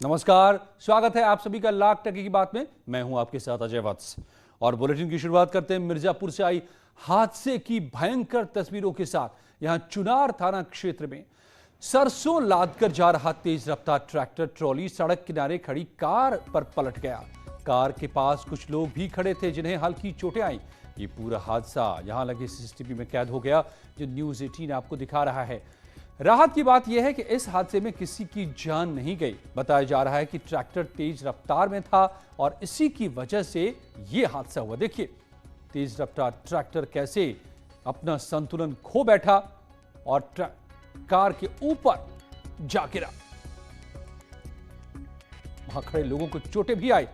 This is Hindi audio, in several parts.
नमस्कार, स्वागत है आप सभी का लाख टके की बात में। मैं हूं आपके साथ अजय वत्स और बुलेटिन की शुरुआत करते हैं मिर्जापुर से आई हादसे की भयंकर तस्वीरों के साथ। यहां चुनार थाना क्षेत्र में सरसों लादकर जा रहा तेज रफ्तार ट्रैक्टर ट्रॉली सड़क किनारे खड़ी कार पर पलट गया। कार के पास कुछ लोग भी खड़े थे जिन्हें हल्की चोटें आई। ये पूरा हादसा यहां लगे सीसीटीवी में कैद हो गया, जो न्यूज़ 18 आपको दिखा रहा है। राहत की बात यह है कि इस हादसे में किसी की जान नहीं गई। बताया जा रहा है कि ट्रैक्टर तेज रफ्तार में था और इसी की वजह से यह हादसा हुआ। देखिए तेज रफ्तार ट्रैक्टर कैसे अपना संतुलन खो बैठा और कार के ऊपर जा गिरा। वहां खड़े लोगों को चोटें भी आई,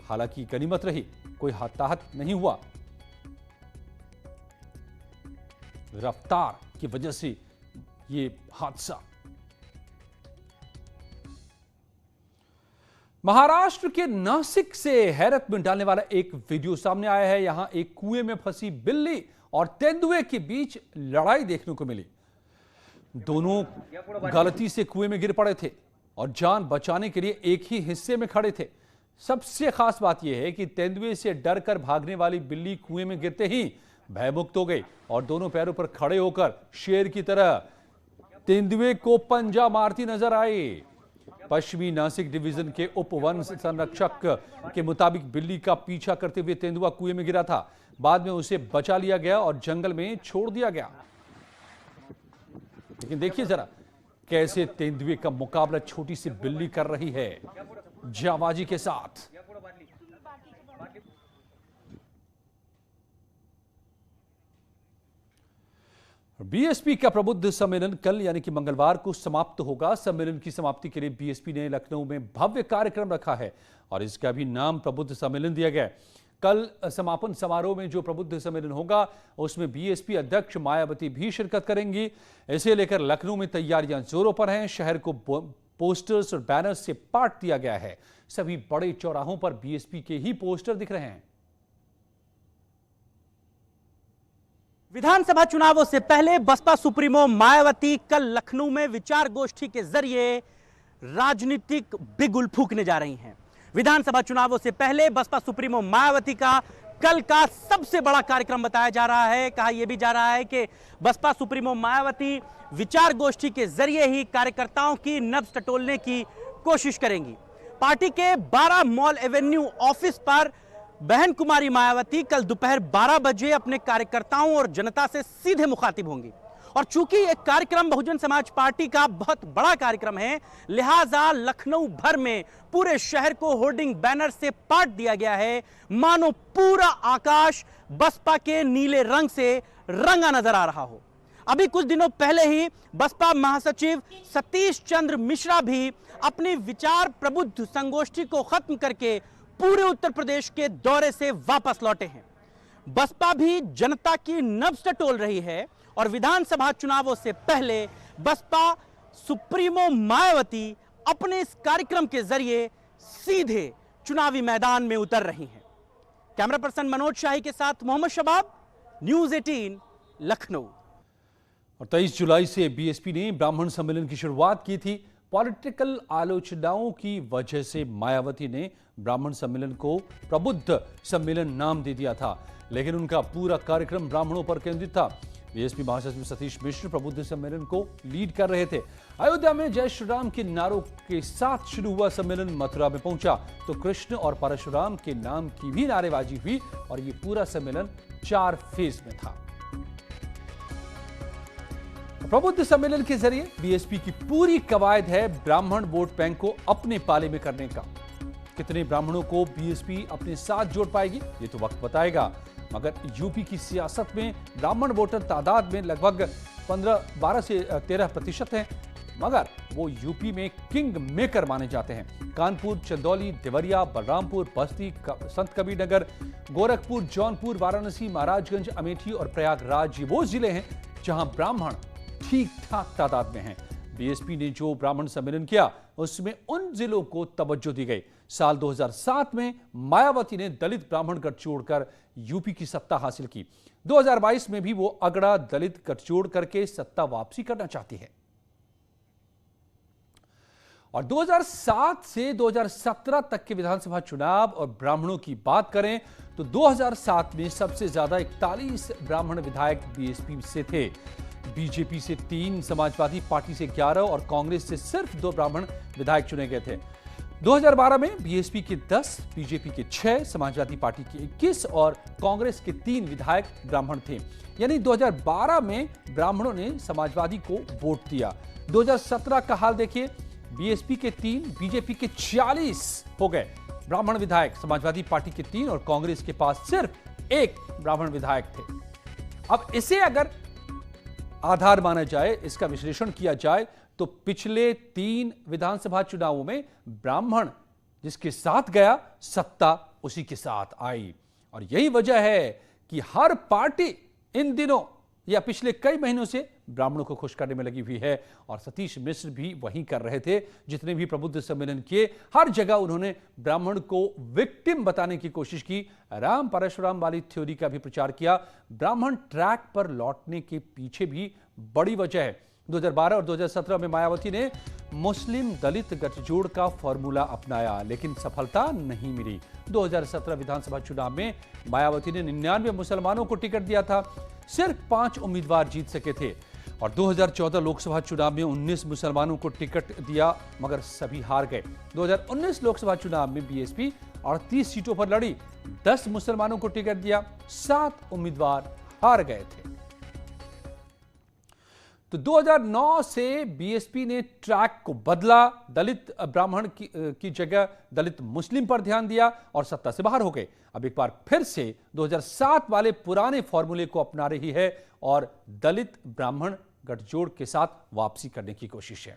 हालांकि गनीमत रही, कोई हताहत नहीं हुआ। रफ्तार की वजह से ये हादसा। महाराष्ट्र के नासिक से हैरत में डालने वाला एक वीडियो सामने आया है। यहां एक कुएं में फंसी बिल्ली और तेंदुए के बीच लड़ाई देखने को मिली। दोनों गलती से कुएं में गिर पड़े थे और जान बचाने के लिए एक ही हिस्से में खड़े थे। सबसे खास बात यह है कि तेंदुए से डरकर भागने वाली बिल्ली कुएं में गिरते ही भयमुक्त हो गई और दोनों पैरों पर खड़े होकर शेर की तरह तेंदुए को पंजा मारती नजर आई। पश्चिमी नासिक डिवीजन के उप वन संरक्षक के मुताबिक बिल्ली का पीछा करते हुए तेंदुआ कुएं में गिरा था। बाद में उसे बचा लिया गया और जंगल में छोड़ दिया गया। लेकिन देखिए जरा कैसे तेंदुए का मुकाबला छोटी सी बिल्ली कर रही है जाबाजी के साथ। बीएसपी का प्रबुद्ध सम्मेलन कल यानी कि मंगलवार को समाप्त होगा। सम्मेलन की समाप्ति के लिए बीएसपी ने लखनऊ में भव्य कार्यक्रम रखा है और इसका भी नाम प्रबुद्ध सम्मेलन दिया गया है। कल समापन समारोह में जो प्रबुद्ध सम्मेलन होगा उसमें बीएसपी अध्यक्ष मायावती भी शिरकत करेंगी। इसे लेकर लखनऊ में तैयारियां जोरों पर हैं। शहर को पोस्टर्स और बैनर्स से पाट दिया गया है। सभी बड़े चौराहों पर बीएसपी के ही पोस्टर दिख रहे हैं। विधानसभा चुनावों से पहले बसपा सुप्रीमो मायावती कल लखनऊ में विचार गोष्ठी के जरिए राजनीतिक बिगुल फूंकने जा रही हैं। विधानसभा चुनावों से पहले बसपा सुप्रीमो मायावती का कल का सबसे बड़ा कार्यक्रम बताया जा रहा है। कहा यह भी जा रहा है कि बसपा सुप्रीमो मायावती विचार गोष्ठी के जरिए ही कार्यकर्ताओं की नब्ज टटोलने की कोशिश करेंगी। पार्टी के 12 मॉल एवेन्यू ऑफिस पर बहन कुमारी मायावती कल दोपहर 12 बजे अपने कार्यकर्ताओं और जनता से सीधे मुखातिब होंगी। और चूंकि यह कार्यक्रम बहुजन समाज पार्टी का बहुत बड़ा कार्यक्रम है, लिहाजा लखनऊ भर में पूरे शहर को होर्डिंग बैनर से पाट दिया गया है, मानो पूरा आकाश बसपा के नीले रंग से रंगा नजर आ रहा हो। अभी कुछ दिनों पहले ही बसपा महासचिव सतीश चंद्र मिश्रा भी अपनी विचार प्रबुद्ध संगोष्ठी को खत्म करके पूरे उत्तर प्रदेश के दौरे से वापस लौटे हैं। बसपा भी जनता की नब्ज टटोल रही है और विधानसभा चुनावों से पहले बसपा सुप्रीमो मायावती अपने इस कार्यक्रम के जरिए सीधे चुनावी मैदान में उतर रही हैं। कैमरा पर्सन मनोज शाही के साथ मोहम्मद शबाब, न्यूज़ 18 लखनऊ। और 23 जुलाई से बीएसपी ने ब्राह्मण सम्मेलन की शुरुआत की थी। पॉलिटिकल आलोचनाओं की वजह से मायावती ने ब्राह्मण सम्मेलन को प्रबुद्ध सम्मेलन नाम दे दिया था, लेकिन उनका पूरा कार्यक्रम ब्राह्मणों पर केंद्रित था। बीएसपी महासचिव सतीश मिश्र प्रबुद्ध सम्मेलन को लीड कर रहे थे। अयोध्या में जय श्री राम के नारों के साथ शुरू हुआ सम्मेलन मथुरा में पहुंचा तो कृष्ण और परशुराम के नाम की भी नारेबाजी हुई और ये पूरा सम्मेलन 4 फेज में था। प्रबुद्ध सम्मेलन के जरिए बीएसपी की पूरी कवायद है ब्राह्मण वोट बैंक को अपने पाले में करने का। कितने ब्राह्मणों को बीएसपी अपने साथ जोड़ पाएगी ये तो वक्त बताएगा, मगर यूपी की सियासत में ब्राह्मण वोटर तादाद में लगभग 12 से 13% हैं, मगर वो यूपी में किंग मेकर माने जाते हैं। कानपुर, चंदौली, देवरिया, बलरामपुर, बस्ती, संत कबीर नगर, गोरखपुर, जौनपुर, वाराणसी, महाराजगंज, अमेठी और प्रयागराज ये वो जिले हैं जहां ब्राह्मण ठीक ठाक तादाद में हैं। बीएसपी ने जो ब्राह्मण सम्मेलन किया उसमें उन जिलों को तवज्जो दी गई। साल 2007 में मायावती ने दलित ब्राह्मण गठजोड़ कर यूपी की सत्ता हासिल की। 2022 में भी वो अगड़ा दलित गठजोड़ करके सत्ता वापसी करना चाहती है। और 2007 से 2017 तक के विधानसभा चुनाव और ब्राह्मणों की बात करें तो 2007 में सबसे ज्यादा 41 ब्राह्मण विधायक बीएसपी से थे। बीजेपी से 3, समाजवादी पार्टी से 11 और कांग्रेस से सिर्फ 2 ब्राह्मण विधायक चुने गए थे। 2012 में बीएसपी के 10, बीजेपी के 6, समाजवादी पार्टी के 21 और कांग्रेस के 3 विधायक ब्राह्मण थे। यानी 2012 में ब्राह्मणों ने समाजवादी को वोट दिया। 2017 का हाल देखिए, बीएसपी के 3, बीजेपी के 46 हो गए ब्राह्मण विधायक, समाजवादी पार्टी के 3 और कांग्रेस के पास सिर्फ 1 ब्राह्मण विधायक थे। अब इसे अगर आधार माना जाए, इसका विश्लेषण किया जाए तो पिछले 3 विधानसभा चुनावों में ब्राह्मण जिसके साथ गया, सत्ता उसी के साथ आई। और यही वजह है कि हर पार्टी इन दिनों या पिछले कई महीनों से ब्राह्मणों को खुश करने में लगी हुई है। और सतीश मिश्र भी वही कर रहे थे। जितने भी प्रबुद्ध सम्मेलन किए, हर जगह उन्होंने ब्राह्मण को विक्टिम बताने की कोशिश की। राम परशुराम वाली थ्योरी का भी प्रचार किया। ब्राह्मण ट्रैक पर लौटने के पीछे भी बड़ी वजह है। 2012 और 2017 में मायावती ने मुस्लिम दलित गठजोड़ का फॉर्मूला अपनाया, लेकिन सफलता नहीं मिली। 2017 विधानसभा चुनाव में मायावती ने 99 मुसलमानों को टिकट दिया था, सिर्फ 5 उम्मीदवार जीत सके थे। और 2014 लोकसभा चुनाव में 19 मुसलमानों को टिकट दिया, मगर सभी हार गए। 2019 लोकसभा चुनाव में बीएसपी 38 सीटों पर लड़ी, 10 मुसलमानों को टिकट दिया, 7 उम्मीदवार हार गए थे। तो 2009 से बीएसपी ने ट्रैक को बदला, दलित ब्राह्मण की जगह दलित मुस्लिम पर ध्यान दिया और सत्ता से बाहर हो गए। अब एक बार फिर से 2007 वाले पुराने फॉर्मूले को अपना रही है और दलित ब्राह्मण गठजोड़ के साथ वापसी करने की कोशिश है।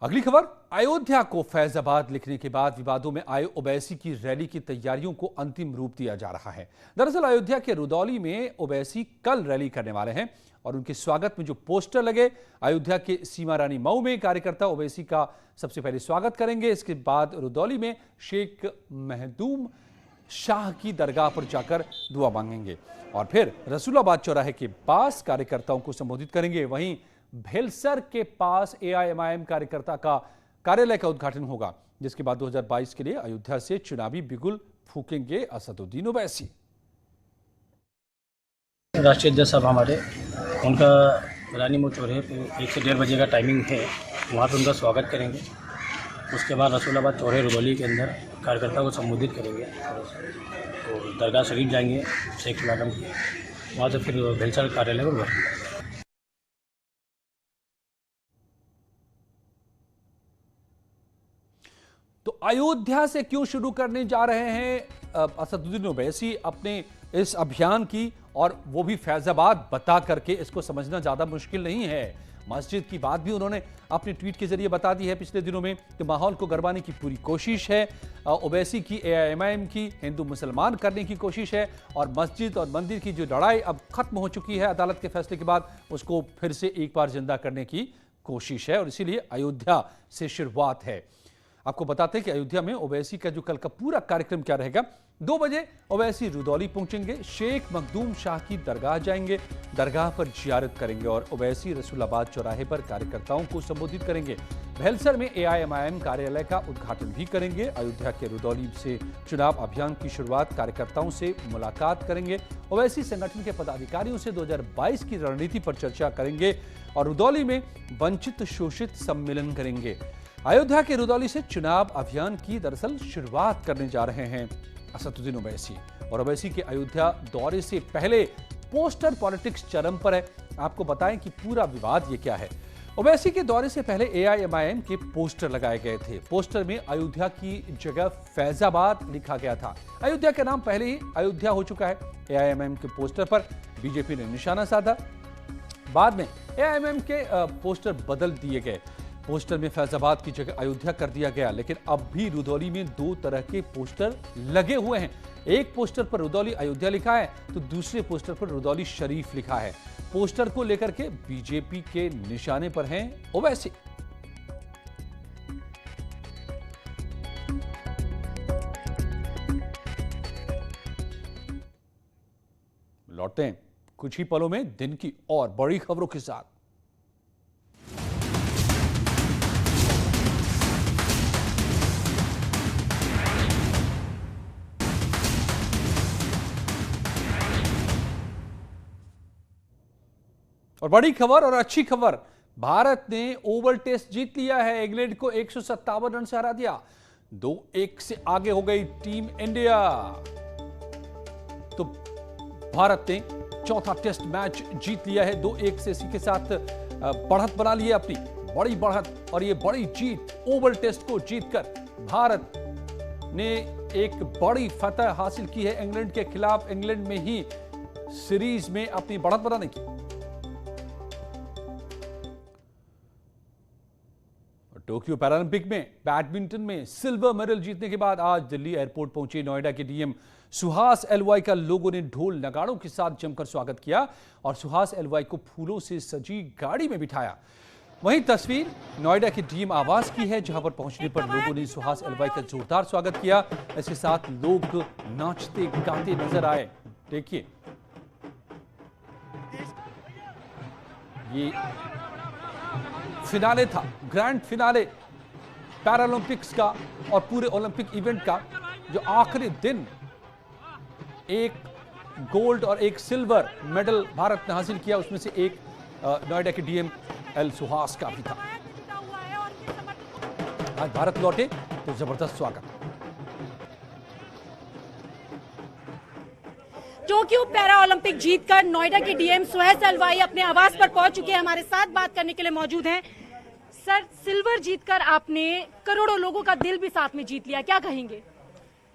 अगली खबर, अयोध्या को फैजाबाद लिखने के बाद विवादों में आए ओवैसी की रैली की तैयारियों को अंतिम रूप दिया जा रहा है। दरअसल अयोध्या के रुदौली में ओवैसी कल रैली करने वाले हैं और उनके स्वागत में जो पोस्टर लगे, अयोध्या के सीमा रानी मऊ में कार्यकर्ता ओवैसी का सबसे पहले स्वागत करेंगे। इसके बाद रुदौली में शेख महदूम शाह की दरगाह पर जाकर दुआ मांगेंगे और फिर रसूलाबाद चौराहे के पास कार्यकर्ताओं को संबोधित करेंगे। वहीं भेलसर के पास एआईएमआईएम कार्यकर्ता का कार्यालय का उद्घाटन होगा, जिसके बाद 2022 के लिए अयोध्या से चुनावी बिगुल फूकेंगे असदुद्दीन ओवैसी। राष्ट्रीय अध्यक्ष साहब हमारे, उनका रानी मऊ चौराहे पे 1 से 1:30 बजे का टाइमिंग है, वहाँ पे उनका स्वागत करेंगे। उसके बाद रसूलाबाद चौराहे रुदौली के अंदर कार्यकर्ता को संबोधित करेंगे। तो दरगाह शरीफ जाएंगे शेख मैडम की, वहाँ से फिर भेलसर कार्यालय में बैठेंगे। तो अयोध्या से क्यों शुरू करने जा रहे हैं असदुद्दीन ओवैसी अपने इस अभियान की, और वो भी फैजाबाद बता करके? इसको समझना ज्यादा मुश्किल नहीं है। मस्जिद की बात भी उन्होंने अपने ट्वीट के जरिए बता दी है पिछले दिनों में कि माहौल को गरमाने की पूरी कोशिश है। ओवैसी की एआईएमआईएम की हिंदू मुसलमान करने की कोशिश है और मस्जिद और मंदिर की जो लड़ाई अब खत्म हो चुकी है अदालत के फैसले के बाद, उसको फिर से एक बार जिंदा करने की कोशिश है और इसीलिए अयोध्या से शुरुआत है। आपको बताते हैं कि अयोध्या में ओवैसी का जो कल का पूरा कार्यक्रम क्या रहेगा। 2 बजे ओवैसी रुदौली पहुंचेंगे, शेख मखदूम शाह की दरगाह जाएंगे, दरगाह पर जियारत करेंगे और ओवैसी रसूलाबाद चौराहे पर कार्यकर्ताओं को संबोधित करेंगे। भेलसर में एआईएमआईएम कार्यालय का उद्घाटन भी करेंगे। अयोध्या के रुदौली से चुनाव अभियान की शुरुआत, कार्यकर्ताओं से मुलाकात करेंगे। ओवैसी संगठन के पदाधिकारियों से 2022 की रणनीति पर चर्चा करेंगे और रुदौली में वंचित शोषित सम्मेलन करेंगे। अयोध्या के रुदौली से चुनाव अभियान की दरअसल शुरुआत करने जा रहे हैं असदुद्दीन ओवैसी। और ओवैसी के अयोध्या दौरे से पहले पोस्टर पॉलिटिक्स चरम पर है। आपको बताएं कि पूरा विवाद ये क्या है। ओवैसी के दौरे से पहले एआईएमआईएम के पोस्टर लगाए गए थे। पोस्टर में अयोध्या की जगह फैजाबाद लिखा गया था। अयोध्या का नाम पहले ही अयोध्या हो चुका है। एआईएमआईएम के पोस्टर पर बीजेपी ने निशाना साधा। बाद में एआईएमआईएम के पोस्टर बदल दिए गए। पोस्टर में फैजाबाद की जगह अयोध्या कर दिया गया, लेकिन अब भी रुदौली में 2 तरह के पोस्टर लगे हुए हैं। एक पोस्टर पर रुदौली अयोध्या लिखा है तो दूसरे पोस्टर पर रुदौली शरीफ लिखा है। पोस्टर को लेकर के बीजेपी के निशाने पर हैं ओवैसी। लौटते हैं कुछ ही पलों में दिन की और बड़ी खबरों के साथ। और बड़ी खबर और अच्छी खबर, भारत ने ओवल टेस्ट जीत लिया है। इंग्लैंड को 157 रन से हरा दिया। 2-1 से आगे हो गई टीम इंडिया। तो भारत ने चौथा टेस्ट मैच जीत लिया है 2-1 से। इसी के साथ बढ़त बना ली है अपनी, बड़ी बढ़त और ये बड़ी जीत। ओवल टेस्ट को जीतकर भारत ने एक बड़ी फतह हासिल की है इंग्लैंड के खिलाफ। इंग्लैंड में ही सीरीज में अपनी बढ़त बनाने की। टोक्यो पैरालंपिक में बैडमिंटन में सिल्वर मेडल जीतने के बाद आज दिल्ली एयरपोर्ट पहुंचे नोएडा के डीएम सुहास एलवाई का लोगों ने ढोल नगाड़ों के साथ जमकर स्वागत किया और सुहास एलवाई को फूलों से सजी गाड़ी में बिठाया। वहीं तस्वीर नोएडा के डीएम आवास की है, जहां पर पहुंचने पर लोगों ने सुहास एलवाई का जोरदार स्वागत किया। इसके साथ लोग नाचते गाते नजर आए। देखिए, ये फिनाले था, ग्रैंड फिनाले पैरालंपिक्स का और पूरे ओलंपिक इवेंट का, जो आखिरी दिन एक गोल्ड और एक सिल्वर मेडल भारत ने हासिल किया। उसमें से एक नोएडा के डीएम एल सुहास का भी था। आज भारत लौटे तो जबरदस्त स्वागत। टोक्यो पैरा ओलंपिक जीतकर नोएडा के डीएम सुहास एलवाई अपने आवास पर पहुंच चुके हैं, हमारे साथ बात करने के लिए मौजूद हैं। सर, सिल्वर जीतकर आपने करोड़ों लोगों का दिल भी साथ में जीत लिया, क्या कहेंगे?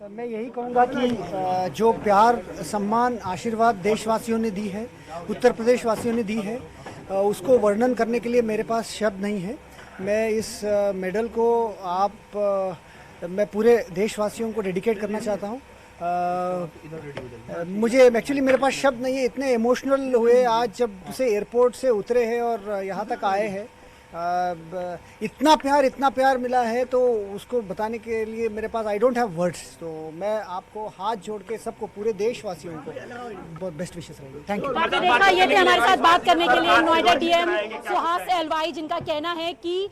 मैं यही कहूँगा कि जो प्यार, सम्मान, आशीर्वाद देशवासियों ने दी है, उत्तर प्रदेश वासियों ने दी है, उसको वर्णन करने के लिए मेरे पास शब्द नहीं है। मैं इस मेडल को मैं पूरे देशवासियों को डेडिकेट करना चाहता हूँ। मुझे एक्चुअली मेरे पास शब्द नहीं है, इतने इमोशनल हुए आज जब से एयरपोर्ट से उतरे हैं और यहाँ तक आए हैं। इतना प्यार मिला है तो उसको बताने के लिए मेरे पास आई डोंट हैव वर्ड्स। तो मैं आपको हाथ जोड़ के सबको, पूरे देशवासियों को बहुत बेस्ट विशेस रहेंगे। Thank you. आपने देखा, ये थे हमारे साथ बात करने के लिए नोएडा डीएम सुहास एलवाई, जिनका कहना है कि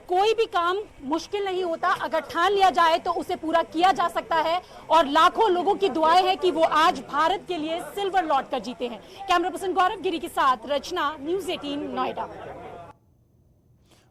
कोई भी काम मुश्किल नहीं होता, अगर ठान लिया जाए तो उसे पूरा किया जा सकता है। और लाखों लोगों की दुआएं हैं कि वो आज भारत के लिए सिल्वर लौट कर जीते हैं। कैमरा पर्सन गौरव गिरी के साथ रचना, न्यूज़ 18 नोएडा।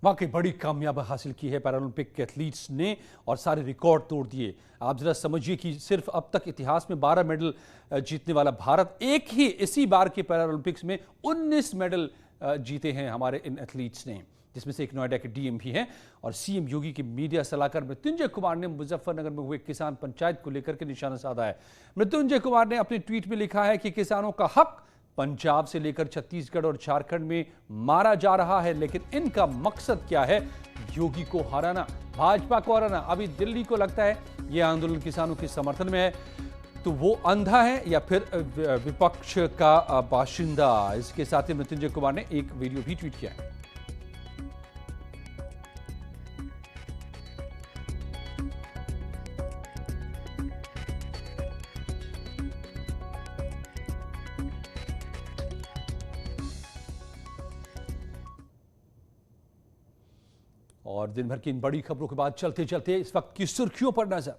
वाकई बड़ी कामयाबी हासिल की है पैरालंपिक के एथलीट्स ने और सारे रिकॉर्ड तोड़ दिए। आप जरा समझिए कि सिर्फ अब तक इतिहास में 12 मेडल जीतने वाला भारत, एक ही इसी बार के पैरालंपिक्स में 19 मेडल जीते हैं हमारे इन एथलीट्स ने, जिसमें से एक नोएडा के डीएम भी हैं। और सीएम योगी के मीडिया सलाहकार मृत्युंजय कुमार ने मुजफ्फरनगर में हुए किसान पंचायत को लेकर के निशाना साधा है। मृत्युंजय कुमार ने अपने ट्वीट में लिखा है कि किसानों का हक पंजाब से लेकर छत्तीसगढ़ और झारखंड में मारा जा रहा है, लेकिन इनका मकसद क्या है? योगी को हराना, भाजपा को हराना। अभी दिल्ली को लगता है यह आंदोलन किसानों के समर्थन में है, तो वो अंधा है या फिर विपक्ष का बाशिंदा। इसके साथ ही मृत्युंजय कुमार ने एक वीडियो भी ट्वीट किया है। और दिन भर की इन बड़ी खबरों के बाद चलते चलते इस वक्त की सुर्खियों पर नजर।